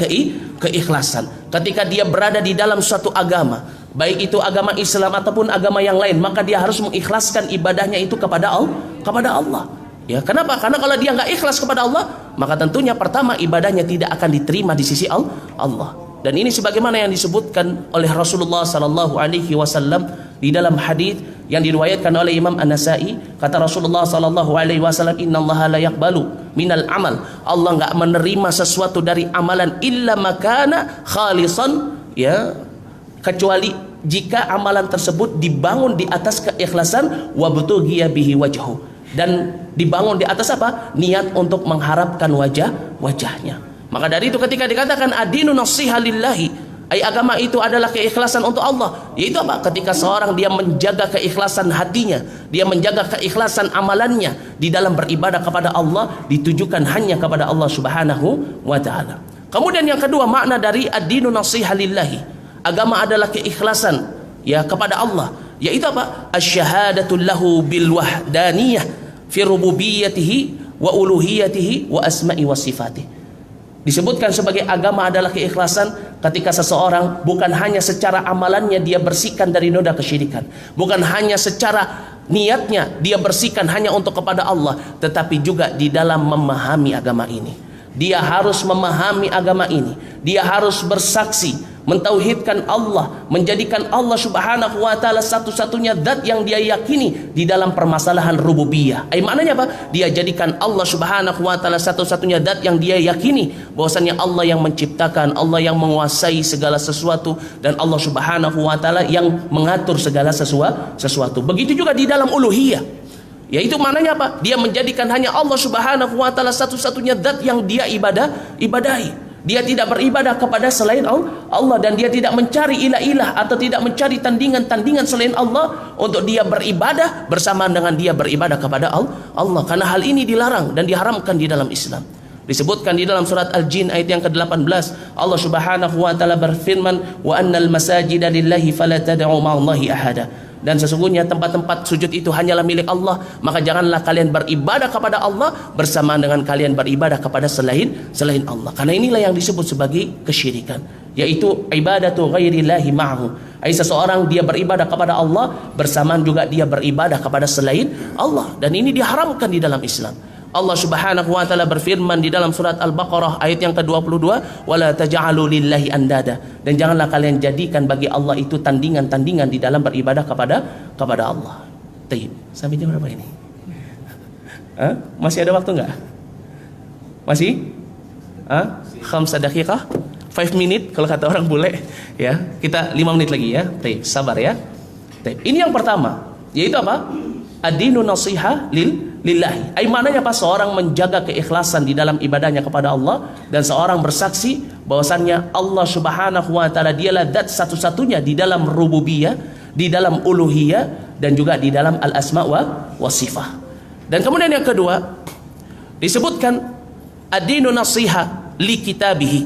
keikhlasan. Ketika dia berada di dalam suatu agama, baik itu agama Islam ataupun agama yang lain, maka dia harus mengikhlaskan ibadahnya itu kepada Allah. Ya, kenapa? Karena kalau dia nggak ikhlas kepada Allah, maka tentunya pertama ibadahnya tidak akan diterima di sisi Allah. Dan ini sebagaimana yang disebutkan oleh Rasulullah sallallahu alaihi wasallam di dalam hadis yang diriwayatkan oleh Imam An-Nasa'i, kata Rasulullah sallallahu alaihi wasallam, innallaha la yaqbalu minal amal, Allah enggak menerima sesuatu dari amalan illa makana khalisan, ya, kecuali jika amalan tersebut dibangun di atas keikhlasan wa butughiya bihi wajhu, dan dibangun di atas apa? Niat untuk mengharapkan wajahnya. Maka dari itu ketika dikatakan adinu nasiha lillahi, ay agama itu adalah keikhlasan untuk Allah, yaitu apa? Ketika seorang dia menjaga keikhlasan hatinya, dia menjaga keikhlasan amalannya di dalam beribadah kepada Allah, ditujukan hanya kepada Allah Subhanahu wa taala. Kemudian yang kedua, makna dari adinu nasiha lillahi, agama adalah keikhlasan ya kepada Allah, yaitu apa? Asyhadatu lahu bil wahdaniyah fi rububiyyatihi wa uluhiyatihi wa asma'i wa sifatih. Disebutkan sebagai agama adalah keikhlasan ketika seseorang bukan hanya secara amalannya dia bersihkan dari noda kesyirikan, bukan hanya secara niatnya dia bersihkan hanya untuk kepada Allah, tetapi juga di dalam memahami agama ini. Dia harus memahami agama ini, dia harus bersaksi mentauhidkan Allah, menjadikan Allah Subhanahu wa taala satu-satunya zat yang dia yakini di dalam permasalahan rububiyah. Maknanya apa? Dia jadikan Allah Subhanahu wa taala satu-satunya zat yang dia yakini bahwasanya Allah yang menciptakan, Allah yang menguasai segala sesuatu, dan Allah Subhanahu wa taala yang mengatur segala sesuatu. Begitu juga di dalam uluhiyah, yaitu maknanya apa? Dia menjadikan hanya Allah Subhanahu wa taala satu-satunya zat yang dia ibadahi. Dia tidak beribadah kepada selain Allah, dan dia tidak mencari ilah-ilah atau tidak mencari tandingan-tandingan selain Allah untuk dia beribadah bersamaan dengan dia beribadah kepada Allah. Karena hal ini dilarang dan diharamkan di dalam Islam. Disebutkan di dalam surat Al-Jin ayat yang ke-18, Allah Subhanahu wa taala berfirman, wa annal masajida lillahi fala tad'u ma'allahi ahada. Dan sesungguhnya tempat-tempat sujud itu hanyalah milik Allah, maka janganlah kalian beribadah kepada Allah bersamaan dengan kalian beribadah kepada selain Allah. Karena inilah yang disebut sebagai kesyirikan, yaitu ibadatu ghairillahi ma'ahu. Seseorang dia beribadah kepada Allah bersamaan juga dia beribadah kepada selain Allah, dan ini diharamkan di dalam Islam. Allah Subhanahu wa taala berfirman di dalam surat Al-Baqarah ayat yang ke-22, wala taj'alu lillahi andada, dan janganlah kalian jadikan bagi Allah itu tandingan-tandingan di dalam beribadah kepada Allah. Taib. Sampai jam berapa ini? Masih ada waktu enggak? Masih? 5 daqiqah? 5 menit kalau kata orang bule, ya. Kita 5 menit lagi ya. Taib, sabar ya. Taib. Ini yang pertama, yaitu apa? Ad-dinu nasiha lillahi. Maknanya apa? Seorang menjaga keikhlasan di dalam ibadahnya kepada Allah, dan seorang bersaksi bahwasannya Allah Subhanahu wa taala dialah zat satu-satunya di dalam rububiyah, di dalam uluhiyah, dan juga di dalam al-asma wa sifah. Dan kemudian yang kedua disebutkan ad-dinu nasiha li kitabihi.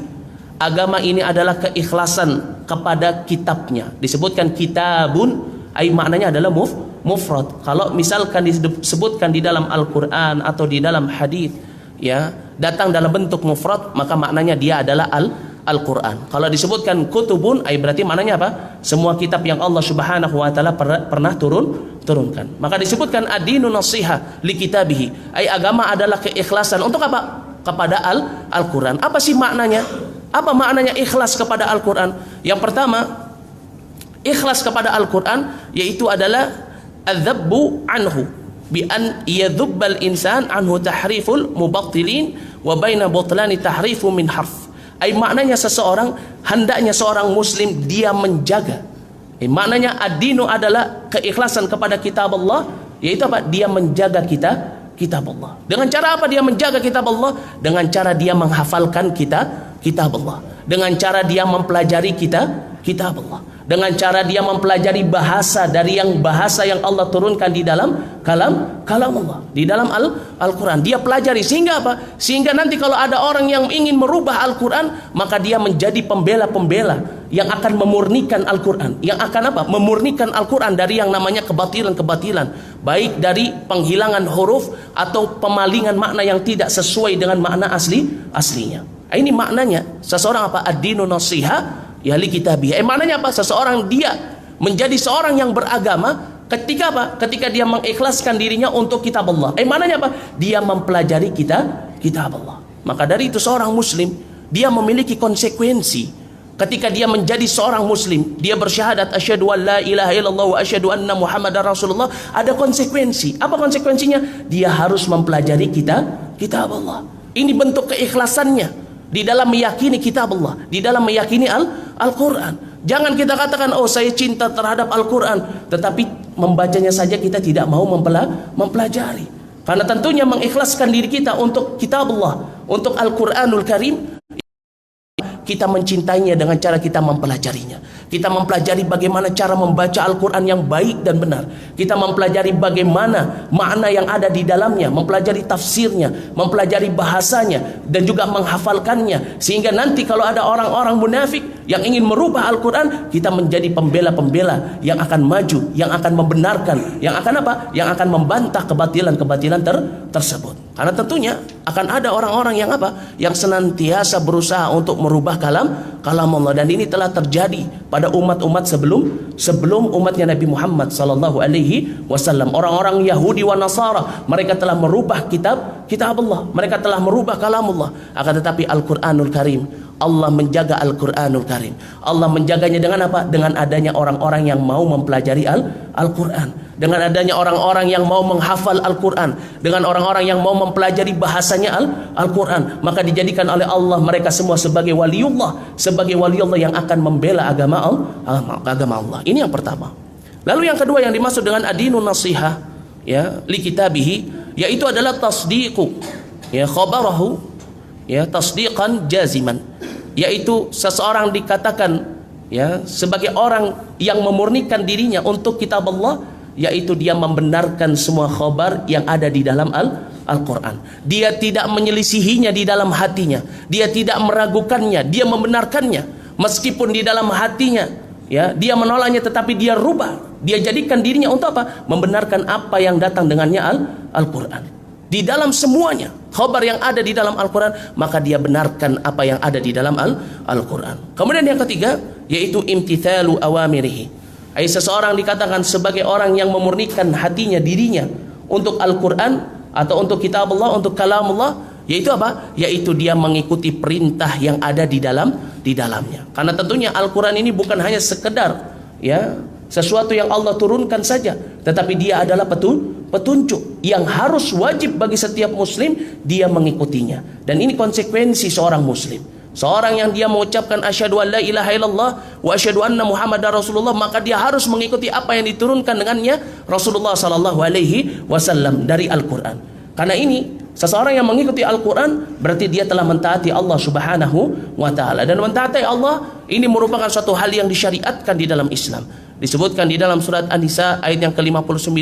Agama ini adalah keikhlasan kepada kitabnya. Disebutkan kitabun, maknanya adalah mufrad. Kalau misalkan disebutkan di dalam Al-Quran atau di dalam hadis, ya, datang dalam bentuk mufrad, maka maknanya dia adalah Al-Quran. Kalau disebutkan kutubun, berarti maknanya apa? Semua kitab yang Allah Subhanahu wa taala pernah turunkan. Maka disebutkan ad-dinu nasiha li kitabihi. Agama adalah keikhlasan untuk apa? Kepada Al-Quran. Apa sih maknanya? Apa maknanya ikhlas kepada Al-Quran? Yang pertama, ikhlas kepada Al-Quran yaitu adalah adzabbu anhu bi an yadhubbal insan anhu tahriful mubattilin wa baina butlani tahrifu min harf. Maknanya seseorang, hendaknya seorang muslim dia menjaga. Maknanya ad-dinu adalah keikhlasan kepada kitab Allah, yaitu apa? Dia menjaga kitab Allah. Dengan cara apa dia menjaga kitab Allah? Dengan cara dia menghafalkan kitab Allah. Dengan cara dia mempelajari kitab Allah. Dengan cara dia mempelajari bahasa dari bahasa yang Allah turunkan di dalam kalam Allah, di dalam Al-Quran. Dia pelajari sehingga apa? Sehingga nanti kalau ada orang yang ingin merubah Al-Quran, maka dia menjadi pembela-pembela yang akan memurnikan Al-Quran, yang akan apa? Memurnikan Al-Quran dari yang namanya kebatilan-kebatilan, baik dari penghilangan huruf atau pemalingan makna yang tidak sesuai dengan makna aslinya. Ini maknanya seseorang apa? Ad-dinu nasiha ya li kitabihi. Maknanya apa? Seseorang dia menjadi seorang yang beragama ketika apa? Ketika dia mengikhlaskan dirinya untuk kitab Allah. Maknanya apa? Dia mempelajari kitab Allah. Maka dari itu seorang muslim, dia memiliki konsekuensi. Ketika dia menjadi seorang muslim, dia bersyahadat asyhadu an la ilaha illallah wa asyhadu anna muhammadar rasulullah, ada konsekuensi. Apa konsekuensinya? Dia harus mempelajari kitab Allah. Ini bentuk keikhlasannya di dalam meyakini kitab Allah, di dalam meyakini Al-Quran. Jangan kita katakan, oh saya cinta terhadap Al-Quran, tetapi membacanya saja kita tidak mau mempelajari. Karena tentunya mengikhlaskan diri kita untuk kitab Allah, untuk Al-Quranul Karim, kita mencintainya dengan cara kita mempelajarinya. Kita mempelajari bagaimana cara membaca Al-Quran yang baik dan benar. Kita mempelajari bagaimana makna yang ada di dalamnya, mempelajari tafsirnya, mempelajari bahasanya, dan juga menghafalkannya. Sehingga nanti kalau ada orang-orang munafik yang ingin merubah Al-Quran, kita menjadi pembela-pembela yang akan maju, yang akan membenarkan, yang akan apa? Yang akan membantah kebatilan-kebatilan tersebut. Karena tentunya akan ada orang-orang yang apa? Yang senantiasa berusaha untuk merubah kalam Allah, dan ini telah terjadi pada umat-umat sebelum umatnya Nabi Muhammad sallallahu alaihi wasallam. Orang-orang Yahudi wa Nasara, mereka telah merubah kitab Allah, mereka telah merubah kalam Allah. Akan tetapi Al-Qur'anul Karim, Allah menjaga Al-Qur'anul Karim. Allah menjaganya dengan apa? Dengan adanya orang-orang yang mau mempelajari Al-Qur'an, dengan adanya orang-orang yang mau menghafal Al-Qur'an, dengan orang-orang yang mau mempelajari bahasanya Al-Qur'an, maka dijadikan oleh Allah mereka semua sebagai waliullah, sebagai waliullah yang akan membela agama Allah. Ini yang pertama. Lalu yang kedua yang dimaksud dengan adinun nasihah, ya, li kitabihi, yaitu adalah tasdiqu, ya, khabarahu, ya, tasdiqan jaziman, yaitu seseorang dikatakan, ya, sebagai orang yang memurnikan dirinya untuk kitab Allah, yaitu dia membenarkan semua khabar yang ada di dalam Al-Quran. Dia tidak menyelisihinya di dalam hatinya, dia tidak meragukannya, dia membenarkannya. Meskipun di dalam hatinya, ya, dia menolaknya, tetapi dia rubah, dia jadikan dirinya untuk apa? Membenarkan apa yang datang dengannya Al-Quran. Di dalam semuanya khabar yang ada di dalam Al-Quran, maka dia benarkan apa yang ada di dalam Al-Quran. Kemudian yang ketiga, yaitu imtithalu awamirihi. Seseorang dikatakan sebagai orang yang memurnikan hatinya, dirinya untuk Al-Quran atau untuk kitab Allah, untuk kalam Allah, yaitu apa? Yaitu dia mengikuti perintah yang ada di dalamnya. Karena tentunya Al-Quran ini bukan hanya sekedar, ya, sesuatu yang Allah turunkan saja, tetapi dia adalah petunjuk yang harus wajib bagi setiap muslim dia mengikutinya. Dan ini konsekuensi seorang muslim. Seorang yang dia mengucapkan asyhadu an la ilaha illallah wa asyhadu anna muhammadar rasulullah, maka dia harus mengikuti apa yang diturunkan dengannya Rasulullah sallallahu alaihi wasallam dari Al-Quran. Karena ini seseorang yang mengikuti Al-Quran berarti dia telah mentaati Allah subhanahu wa ta'ala. Dan mentaati Allah ini merupakan suatu hal yang disyariatkan di dalam Islam. Disebutkan di dalam surat An-Nisa ayat yang ke-59,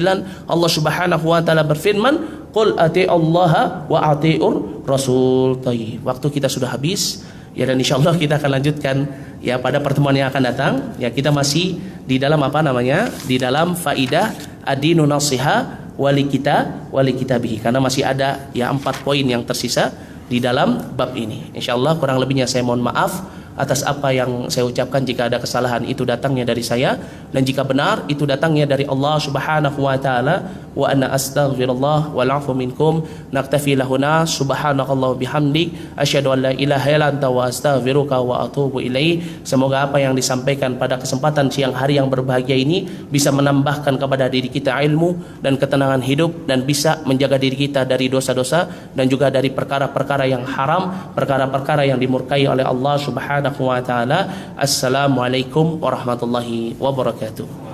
Allah subhanahu wa ta'ala berfirman, qul ati'allaha wa ati'ur rasul. Waktu kita sudah habis, ya, dan insyaallah kita akan lanjutkan, ya, pada pertemuan yang akan datang. Ya, kita masih di dalam apa namanya? Di dalam faidah adinu nasiha wali kitabihi, karena masih ada, ya, 4 poin yang tersisa di dalam bab ini. Insyaallah kurang lebihnya saya mohon maaf atas apa yang saya ucapkan. Jika ada kesalahan itu datangnya dari saya, dan jika benar itu datangnya dari Allah subhanahu wa ta'ala. Wa anna astaghfirullah wal afu minkum. Naktafi lahuna subhanakallah bihamdik asyhadu an la ilaha illa anta wa astaghfiruka wa atubu ilaih. Semoga apa yang disampaikan pada kesempatan siang hari yang berbahagia ini bisa menambahkan kepada diri kita ilmu dan ketenangan hidup, dan bisa menjaga diri kita dari dosa-dosa dan juga dari perkara-perkara yang haram, perkara-perkara yang dimurkai oleh Allah subhanahu wa ta'ala. Assalamualaikum warahmatullahi wabarakatuh.